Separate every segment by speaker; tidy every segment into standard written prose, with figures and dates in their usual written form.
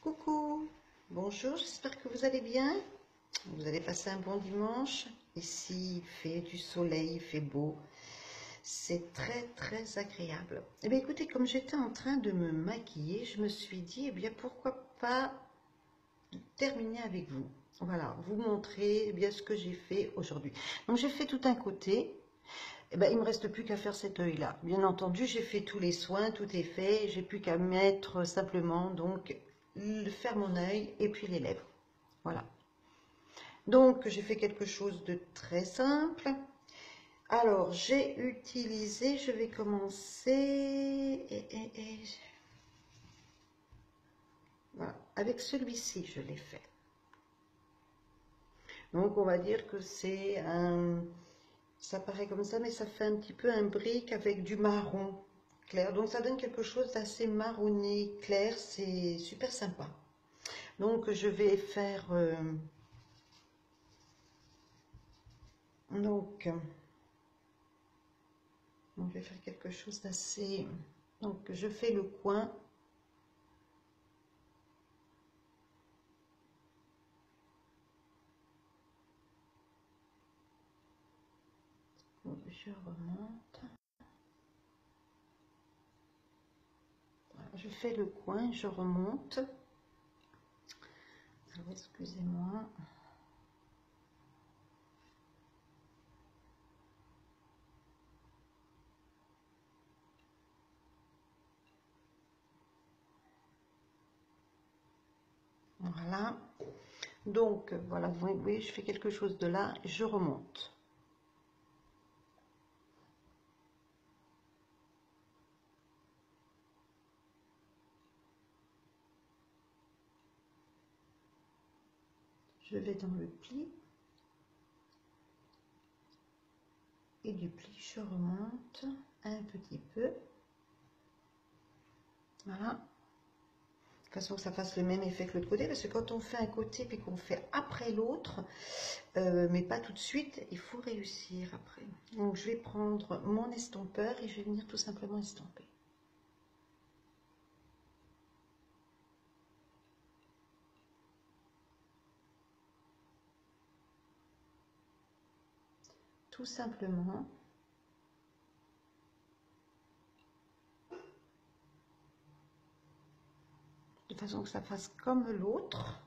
Speaker 1: Coucou, bonjour, j'espère que vous allez bien. Vous allez passer un bon dimanche. Ici, il fait du soleil, il fait beau. C'est très agréable. Eh bien, écoutez, comme j'étais en train de me maquiller, je me suis dit, eh bien, pourquoi pas terminer avec vous. Voilà, vous montrer eh bien ce que j'ai fait aujourd'hui. Donc, j'ai fait tout un côté. Eh ben, il me reste plus qu'à faire cet œil-là. Bien entendu, j'ai fait tous les soins, tout est fait. J'ai plus qu'à mettre simplement donc faire mon œil et puis les lèvres. Voilà. Donc, j'ai fait quelque chose de très simple. Alors, j'ai utilisé, je vais commencer voilà, avec celui-ci, je l'ai fait. Donc, on va dire que c'est un, ça paraît comme ça, mais ça fait un petit peu un brique avec du marron clair. Donc, ça donne quelque chose d'assez marronné clair, c'est super sympa. Donc, je vais faire je vais faire quelque chose d'assez... Donc, je fais le coin. Je remonte. Voilà, je fais le coin, je remonte. Alors, excusez-moi. Voilà. Donc, voilà, vous voyez, je fais quelque chose de là, je remonte. Je vais dans le pli. Et du pli, je remonte un petit peu. Voilà. De toute façon, que ça fasse le même effet que l'autre côté, parce que quand on fait un côté puis qu'on fait après l'autre, mais pas tout de suite, il faut réussir après. Donc, je vais prendre mon estompeur et je vais venir tout simplement estomper. Tout simplement. De façon que ça fasse comme l'autre.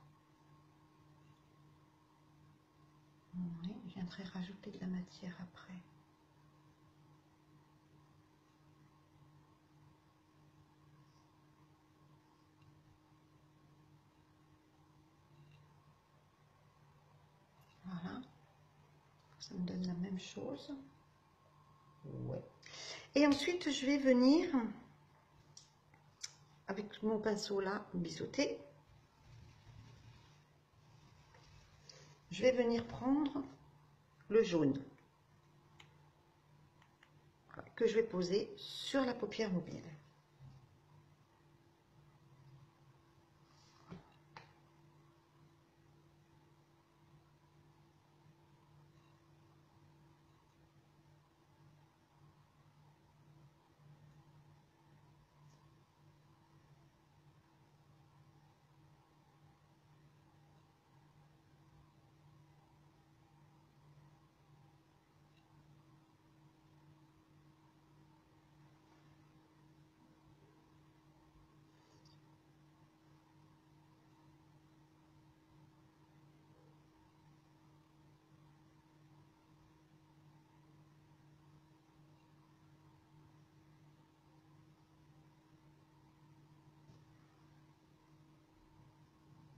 Speaker 1: Oui, je viendrai rajouter de la matière après. Voilà. Ça me donne la même chose. Ouais. Et ensuite, je vais venir, avec mon pinceau là, biseauté, je vais venir prendre le jaune que je vais poser sur la paupière mobile.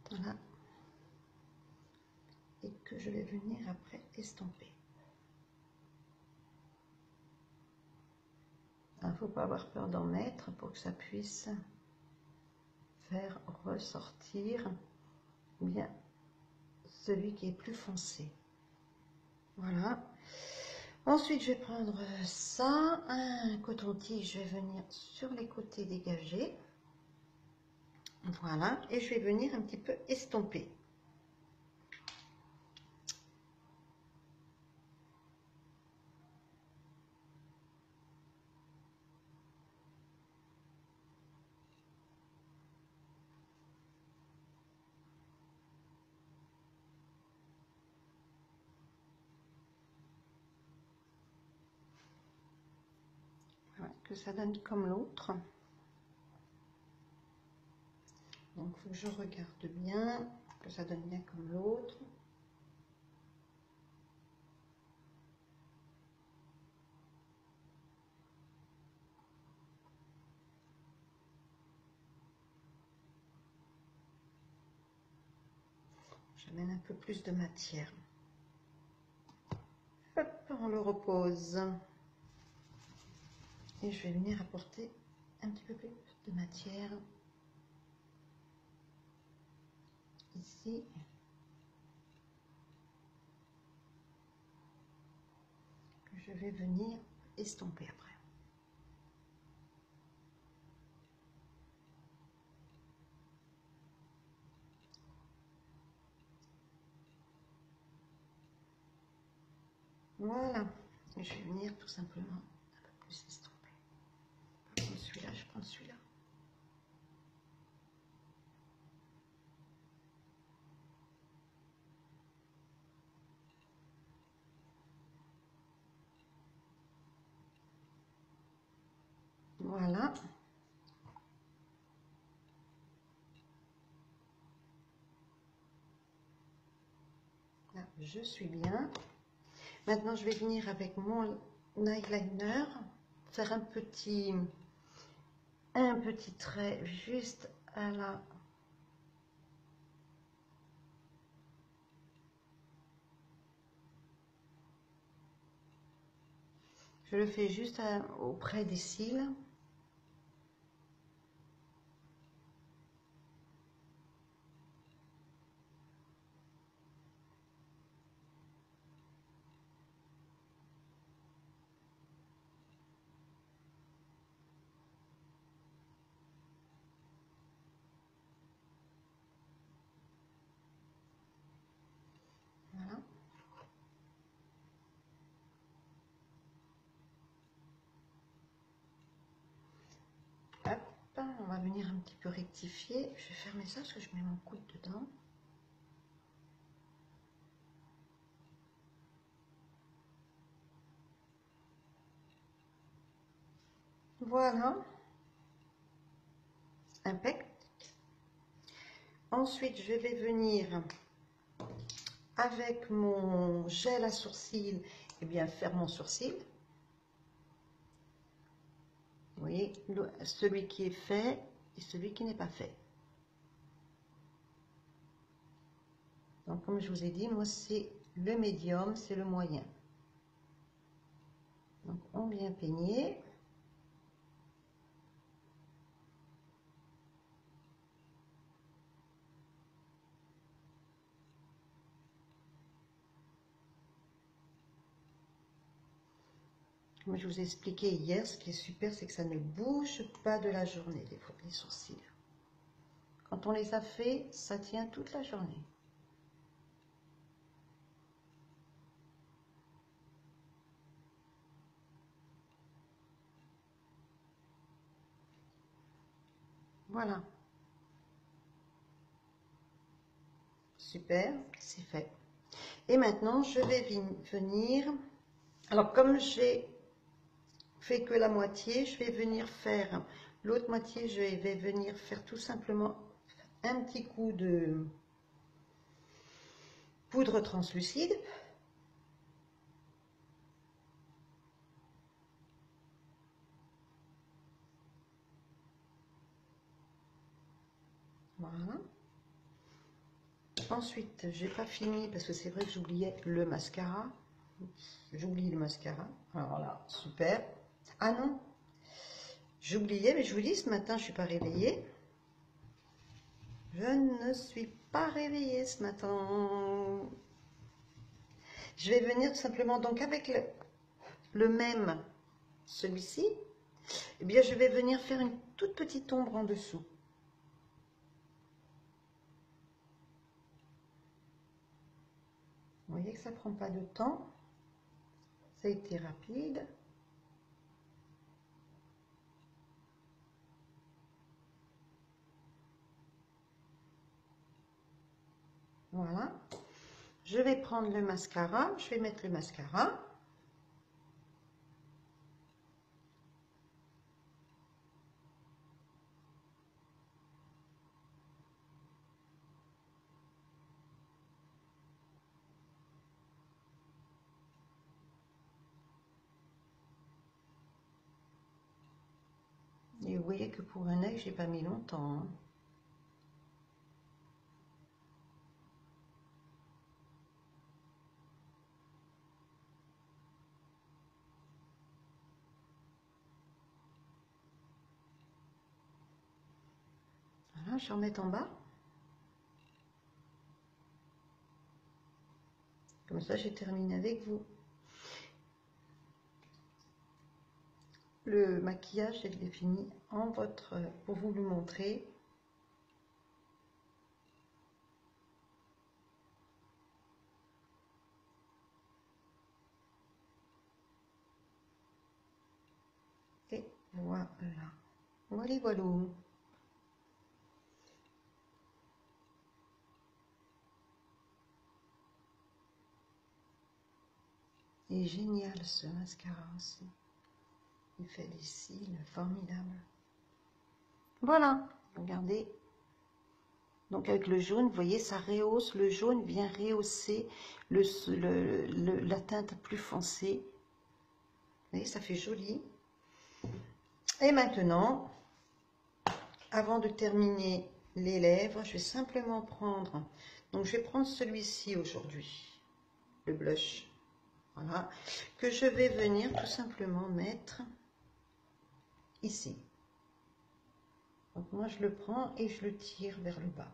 Speaker 1: Voilà. Et que je vais venir après estomper. Il ne faut pas avoir peur d'en mettre pour que ça puisse faire ressortir bien celui qui est plus foncé. Voilà. Ensuite, je vais prendre ça, un coton-tige, je vais venir sur les côtés dégagés. Voilà, et je vais venir un petit peu estomper. que ça donne comme l'autre. Donc, il faut que je regarde bien, que ça donne bien comme l'autre. J'amène un peu plus de matière. Hop, on le repose. Et je vais venir apporter un petit peu plus de matière. Ici. Que je vais venir estomper après. Voilà, et je vais venir tout simplement un peu plus estomper. Je prends celui-là, je prends celui-là. Voilà. Là, je suis bien. Maintenant, je vais venir avec mon eyeliner faire un petit trait juste à la... Je le fais juste auprès des cils. Voilà. Hop, on va venir un petit peu rectifier. Je vais fermer ça parce que je mets mon coude dedans. Voilà. Impec. Ensuite, je vais venir avec mon gel à sourcils, et bien faire mon sourcil. Vous voyez, celui qui est fait et celui qui n'est pas fait. Donc, comme je vous ai dit, moi, c'est le médium, c'est le moyen. Donc, on vient peigner. Comme je vous ai expliqué hier, ce qui est super, c'est que ça ne bouge pas de la journée, les sourcils. Quand on les a fait, ça tient toute la journée. Voilà. Super, c'est fait. Et maintenant, je vais venir... Alors, comme j'ai fait que la moitié, je vais venir faire l'autre moitié, je vais venir faire tout simplement un petit coup de poudre translucide. Voilà. Ensuite, j'ai pas fini parce que c'est vrai que j'oubliais le mascara. J'oublie le mascara. Alors là, super. Ah non, j'oubliais, mais je vous dis, ce matin, je suis pas réveillée. Je ne suis pas réveillée ce matin. Je vais venir tout simplement donc avec le même, celui-ci. Eh bien, je vais venir faire une toute petite ombre en dessous. Vous voyez que ça prend pas de temps. Ça a été rapide. Voilà. Je vais prendre le mascara. Je vais mettre le mascara. Et vous voyez que pour un œil, j'ai pas mis longtemps, hein. Voilà, je vais remettre en bas. Comme ça, j'ai terminé avec vous. Le maquillage, je l'ai fini en votre, pour vous le montrer. Et voilà. Voilà, voilà. Il est génial ce mascara aussi. Il fait des cils formidables. Voilà, regardez. Donc avec le jaune, vous voyez, ça rehausse. Le jaune vient rehausser la teinte plus foncée. Vous voyez, ça fait joli. Et maintenant, avant de terminer les lèvres, je vais simplement prendre... Donc je vais prendre celui-ci aujourd'hui, le blush. Voilà, que je vais venir tout simplement mettre ici. Donc moi je le prends et je le tire vers le bas.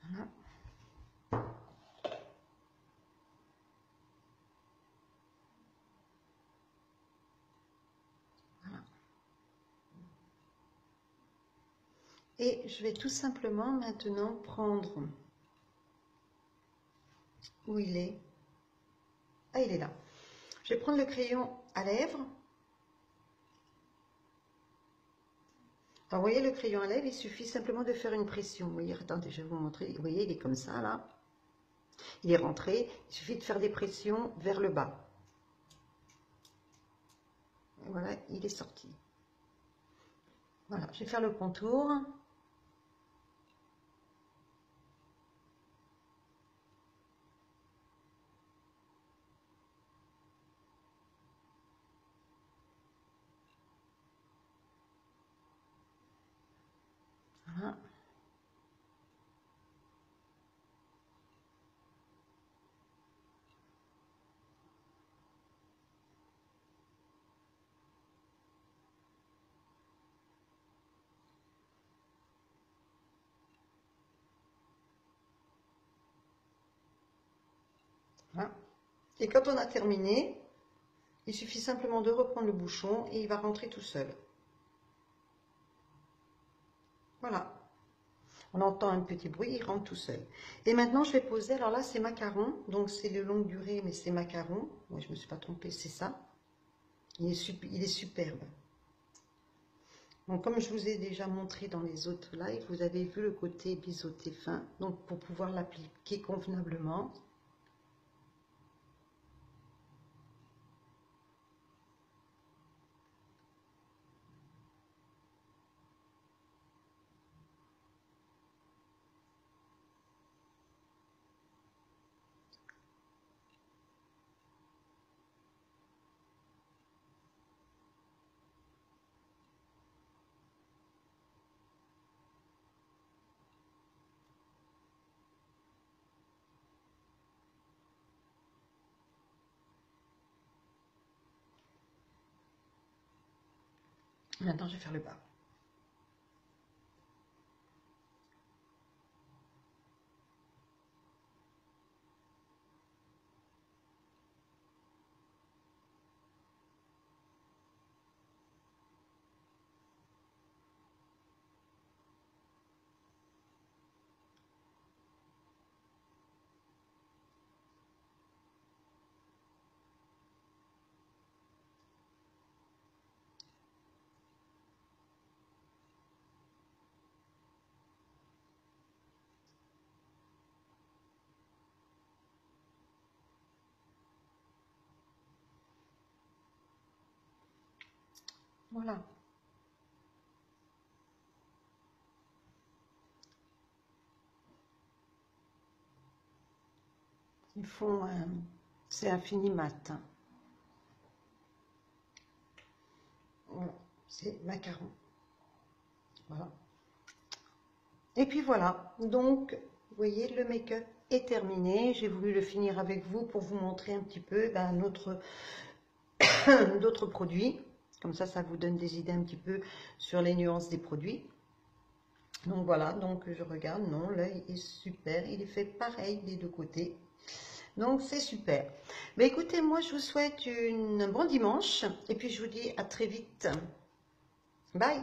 Speaker 1: Voilà. Voilà. Et je vais tout simplement maintenant prendre... Où il est? Ah, il est là. Je vais prendre le crayon à lèvres. Alors, vous voyez, le crayon à lèvres, il suffit simplement de faire une pression. Vous voyez, attendez, je vais vous montrer. Vous voyez, il est comme ça, là. Il est rentré. Il suffit de faire des pressions vers le bas. Et voilà, il est sorti. Voilà, je vais faire le contour. Voilà. Voilà. Et quand on a terminé, il suffit simplement de reprendre le bouchon et il va rentrer tout seul. Voilà. On entend un petit bruit, il rentre tout seul. Et maintenant, je vais poser, alors là, c'est macaron. Donc, c'est de longue durée, mais c'est macaron. Moi, je ne me suis pas trompée, c'est ça. Il est superbe. Donc, comme je vous ai déjà montré dans les autres lives, vous avez vu le côté biseauté fin. Donc, pour pouvoir l'appliquer convenablement. Maintenant, je vais faire le bas. Voilà. Ils font C'est un fini mat. Voilà, c'est macaron. Voilà. Et puis voilà, donc vous voyez, le make-up est terminé. J'ai voulu le finir avec vous pour vous montrer un petit peu d'autres produits. Comme ça vous donne des idées un petit peu sur les nuances des produits. Donc voilà, donc je regarde, non, l'œil est super, il est fait pareil des deux côtés. Donc c'est super. Mais écoutez, moi je vous souhaite un bon dimanche et puis je vous dis à très vite. Bye!